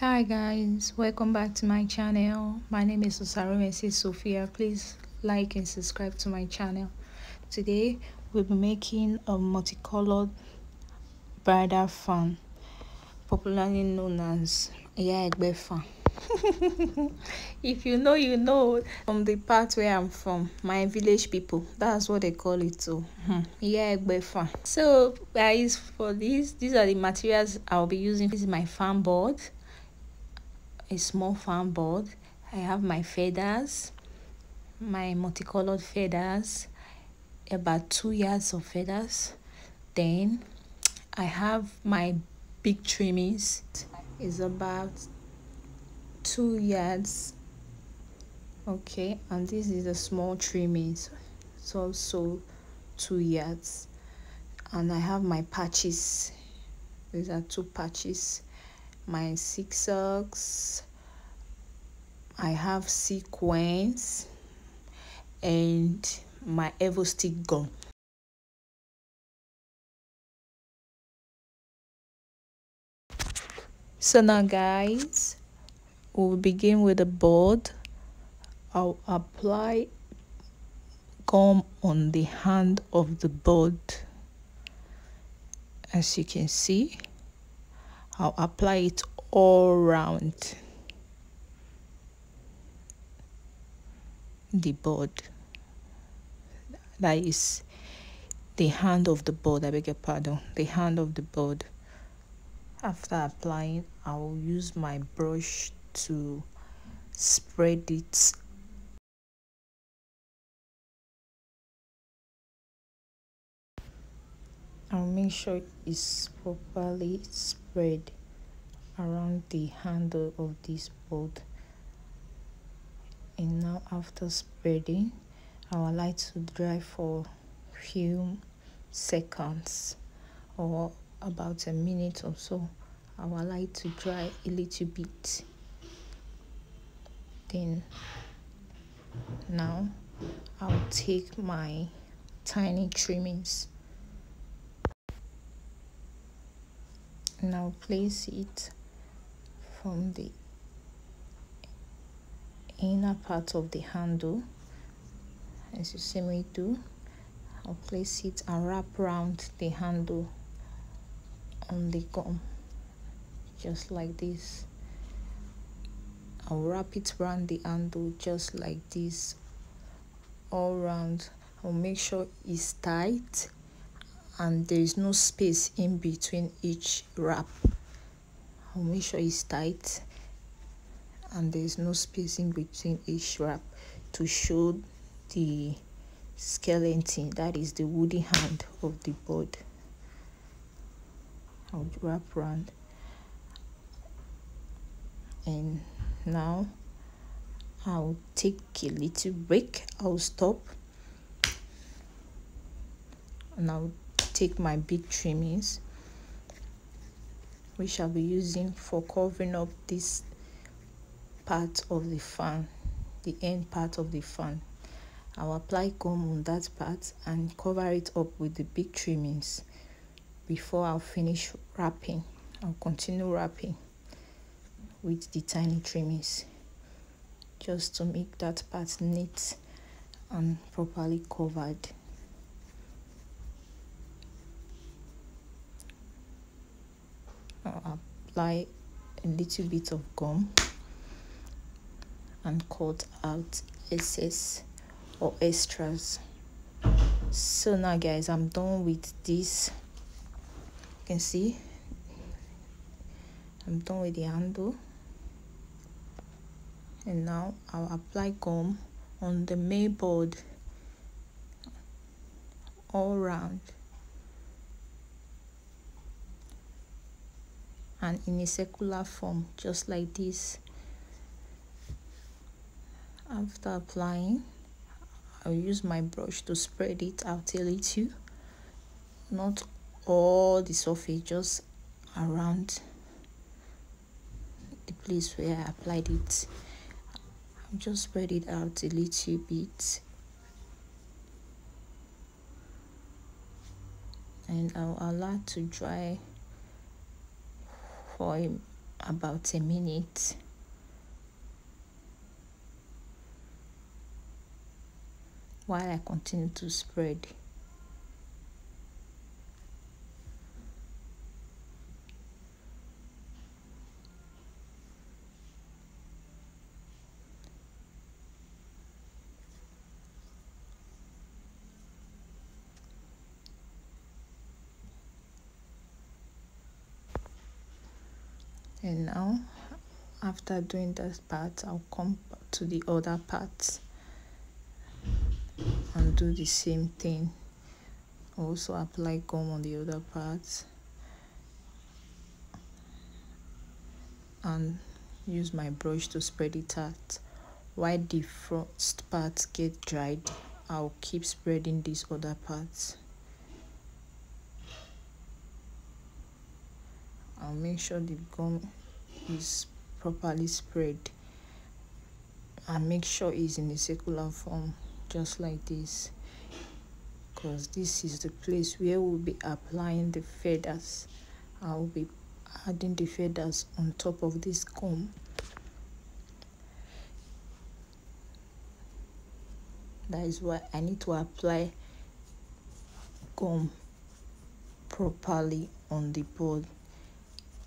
Hi guys, welcome back to my channel. My name is osarumwense Sophia. Please like and subscribe to my channel. Today we'll be making a multicolored bridal fan, popularly known as fan. If you know, you know. From the part where I'm from, my village people, that's what they call it too. Fan. So guys, for these are the materials I'll be using. This is my fan board, a small fan board. I have my feathers, my multicolored feathers, about 2 yards of feathers. Then I have my big trimmings, is about 2 yards. Okay, and this is a small trimmings, it's also 2 yards. And I have my patches, these are 2 patches, my zigzags, I have sequins, and my evo stick gum. So now guys, we'll begin with the board. I'll apply gum on the hand of the board. As you can see, I'll apply it all around the board. That is the hand of the board, I beg your pardon, the hand of the board. After applying, I will use my brush to spread it. I'll make sure it's properly spread around the handle of this board. And now after spreading, I would like to dry for few seconds or about a minute or so. I would like to dry a little bit. Then now I'll take my tiny trimmings and I'll place it from the inner part of the handle, as you see me do. I'll place it and wrap around the handle on the gum, just like this. I'll wrap it around the handle just like this, all around. I'll make sure it's tight and there is no space in between each wrap. I'll make sure it's tight and there is no space in between each wrap to show the skeleton, that is the woody hand of the board. I'll wrap around, and now I'll take a little break. I'll stop and I'll take my big trimmings, which I'll be using for covering up this part of the fan, the end part of the fan. I'll apply gum on that part and cover it up with the big trimmings before I'll finish wrapping. I'll continue wrapping with the tiny trimmings just to make that part neat and properly covered. I'll apply a little bit of gum and cut out excess or extras. So now guys, I'm done with this. You can see I'm done with the handle, and now I'll apply gum on the main board all around and in a circular form, just like this. After applying, I'll use my brush to spread it out a little, not all the surface, just around the place where I applied it. I'll just spread it out a little bit, and I'll allow it to dry for about a minute. While I continue to spread. And now, after doing that part, I'll come to the other parts and do the same thing. Also apply gum on the other parts and use my brush to spread it out. While the first parts get dried, I'll keep spreading these other parts. I'll make sure the gum is properly spread and make sure it's in a circular form, just like this, because this is the place where we'll be applying the feathers. I'll be adding the feathers on top of this gum. That is why I need to apply gum properly on the board.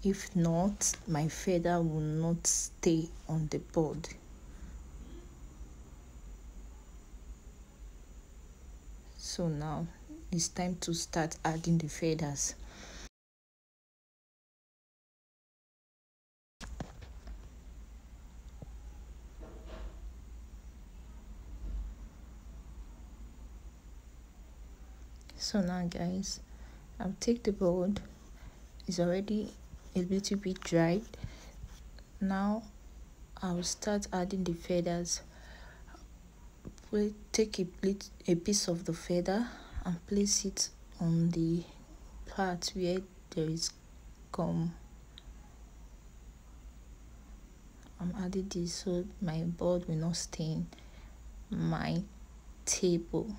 If not, my feather will not stay on the board. So now it's time to start adding the feathers. So now guys, I'll take the board. It's already a little bit dried. Now I'll start adding the feathers. We'll take a piece of the feather and place it on the part where there is gum. I'm adding this so my board will not stain my table.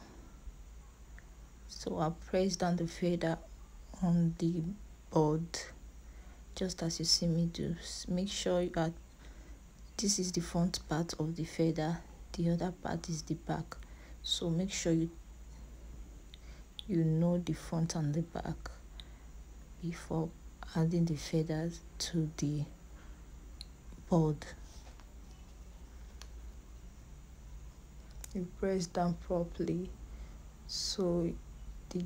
So I'll press down the feather on the board just as you see me do. Make sure that this is the front part of the feather, the other part is the back. So make sure you know the front and the back before adding the feathers to the board. You press down properly so the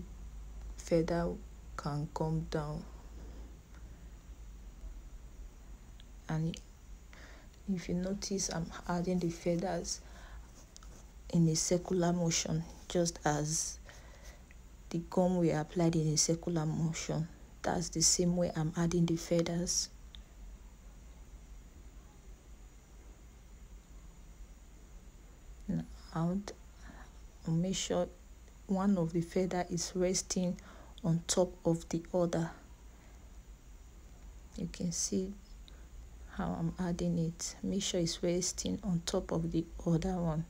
feather can come down, and if you notice, I'm adding the feathers in a circular motion, just as the gum we applied in a circular motion. That's the same way I'm adding the feathers. Now I'll make sure one of the feather is resting on top of the other. You can see how I'm adding it. Make sure it's resting on top of the other one.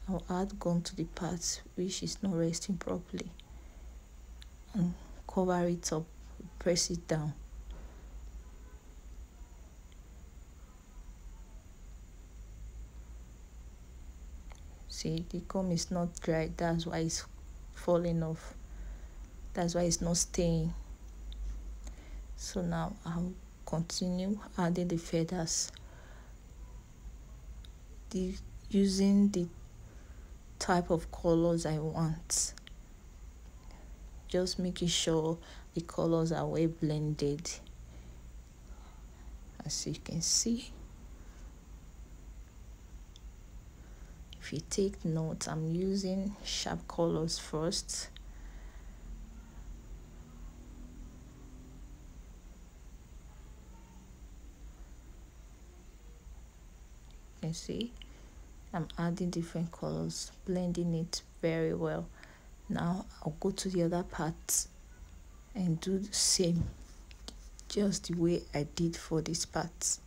I'll add gum to the part which is not resting properly and cover it up, press it down. See, the gum is not dry, that's why it's falling off. That's why it's not staying. So now I'll continue adding the feathers, using the type of colors I want. Just making sure the colors are well blended. As you can see, if you take note, I'm using sharp colors first. You can see I'm adding different colors, blending it very well. Now I'll go to the other part and do the same, just the way I did for this part.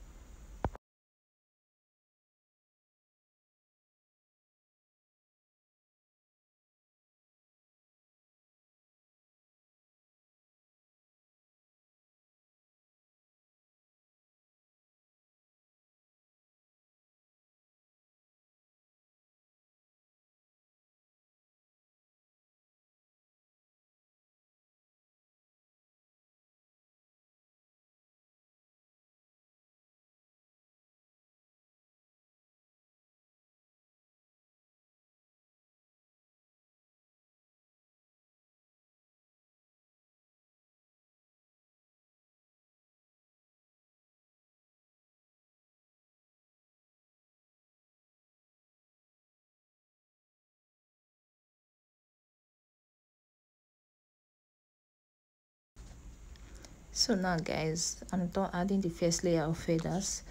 So now guys, I'm done adding the first layer of feathers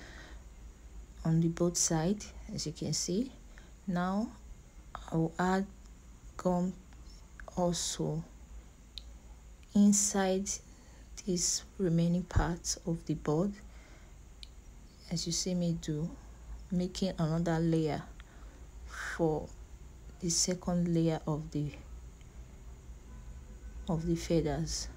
on the both side, as you can see. Now I will add gum also inside this remaining part of the board, as you see me do, making another layer for the second layer of the feathers.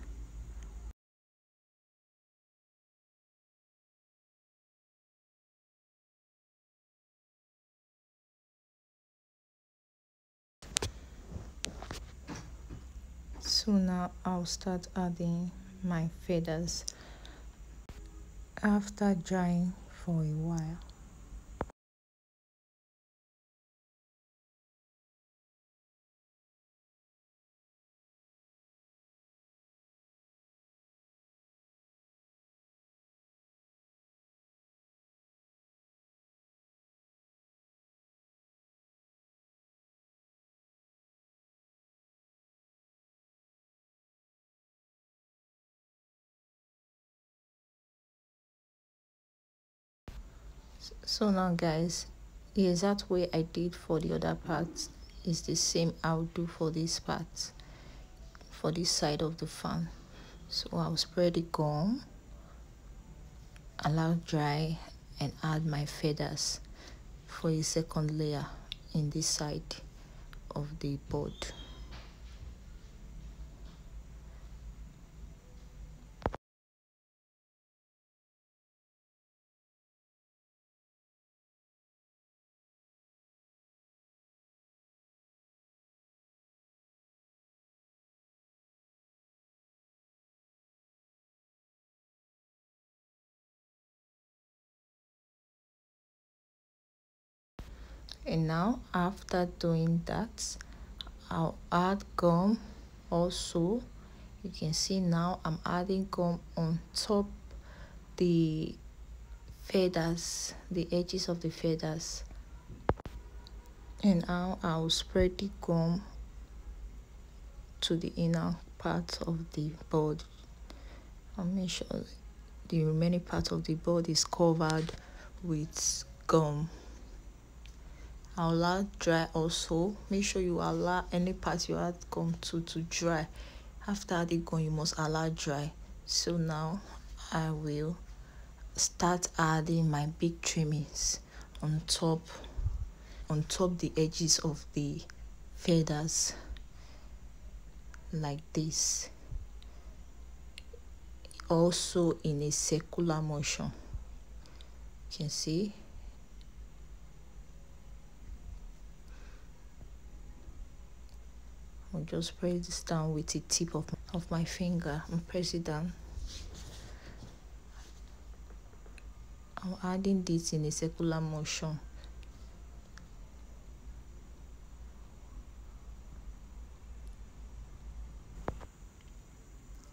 So now I'll start adding my feathers after drying for a while. So now guys, the exact way I did for the other part is the same I'll do for this part, for this side of the fan. So I'll spread the gum, allow dry, and add my feathers for a second layer in this side of the board. And now after doing that, I'll add gum also. You can see now I'm adding gum on top the feathers, the edges of the feathers. And now I'll spread the gum to the inner part of the board. I'll make sure the remaining part of the board is covered with gum. I'll allow dry also. Make sure you allow any part you add gum to dry. After adding gum, you must allow dry. So now I will start adding my big trimmings on top the edges of the feathers, like this, also in a circular motion. You can see. I'll just press this down with the tip of my finger and press it down. I'm adding this in a circular motion.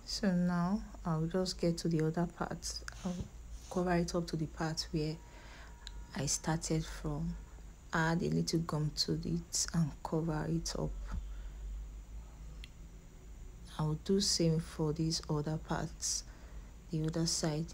So now I'll just get to the other part. I'll cover it up to the part where I started from. Add a little gum to it and cover it up. I'll do same for these other parts, the other side.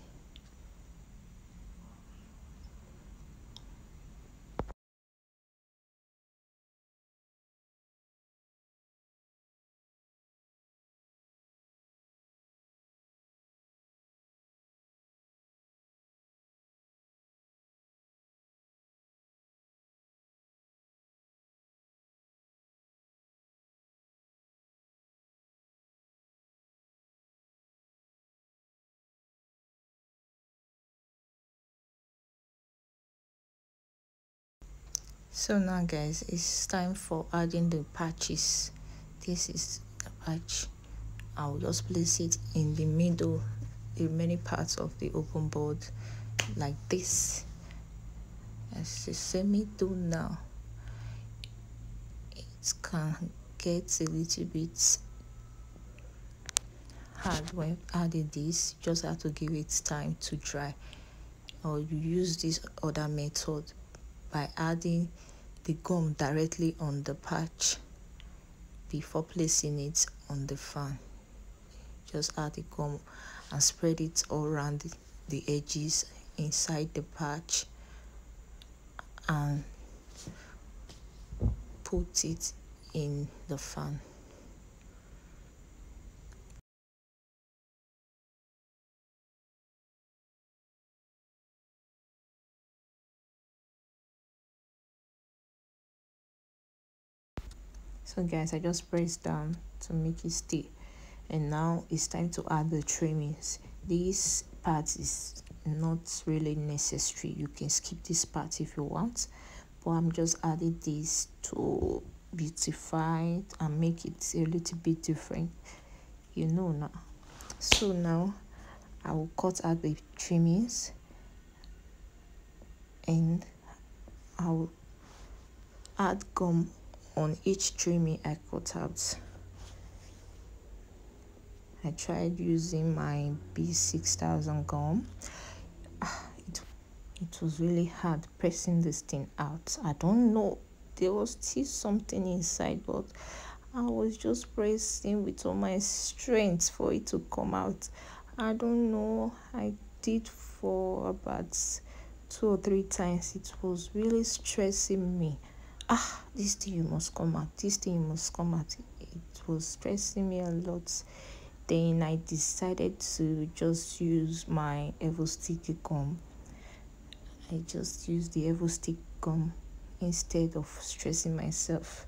So now guys, it's time for adding the patches. This is the patch. I'll just place it in the middle, the remaining parts of the open board, like this. As you see me do now, it can get a little bit hard when adding this. You just have to give it time to dry, or you use this other method by adding the gum directly on the patch before placing it on the fan. Just add the gum and spread it all around the edges inside the patch and put it in the fan. So guys, I just press down to make it stay, and now it's time to add the trimmings. This part is not really necessary, you can skip this part if you want, but I'm just adding this to beautify it and make it a little bit different, you know now. So now I will cut out the trimmings and I will add gum on each trimming I cut out. I tried using my B6000 gum. It was really hard pressing this thing out. I don't know, there was still something inside, but I was just pressing with all my strength for it to come out. I don't know, I did for about 2 or 3 times. It was really stressing me. This thing must come out, this thing must come out. It was stressing me a lot. Then I decided to just use my Stick gum. I just used the Stick gum instead of stressing myself.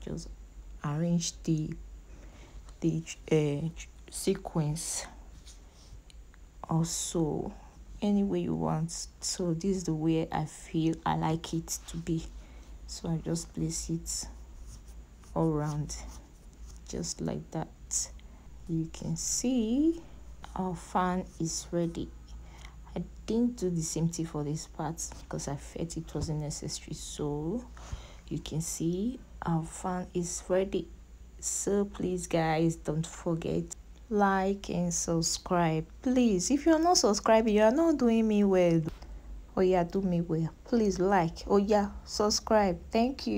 Just arrange the sequence also any way you want. So this is the way I feel I like it to be, so I just place it all around just like that. You can see our fan is ready. I didn't do the same thing for this part because I felt it wasn't necessary. So you can see our fan is ready. So please guys, don't forget, like and subscribe. Please, if you're not subscribing, you are not doing me well. Oh yeah, do me well. Please like. Oh yeah, subscribe. Thank you.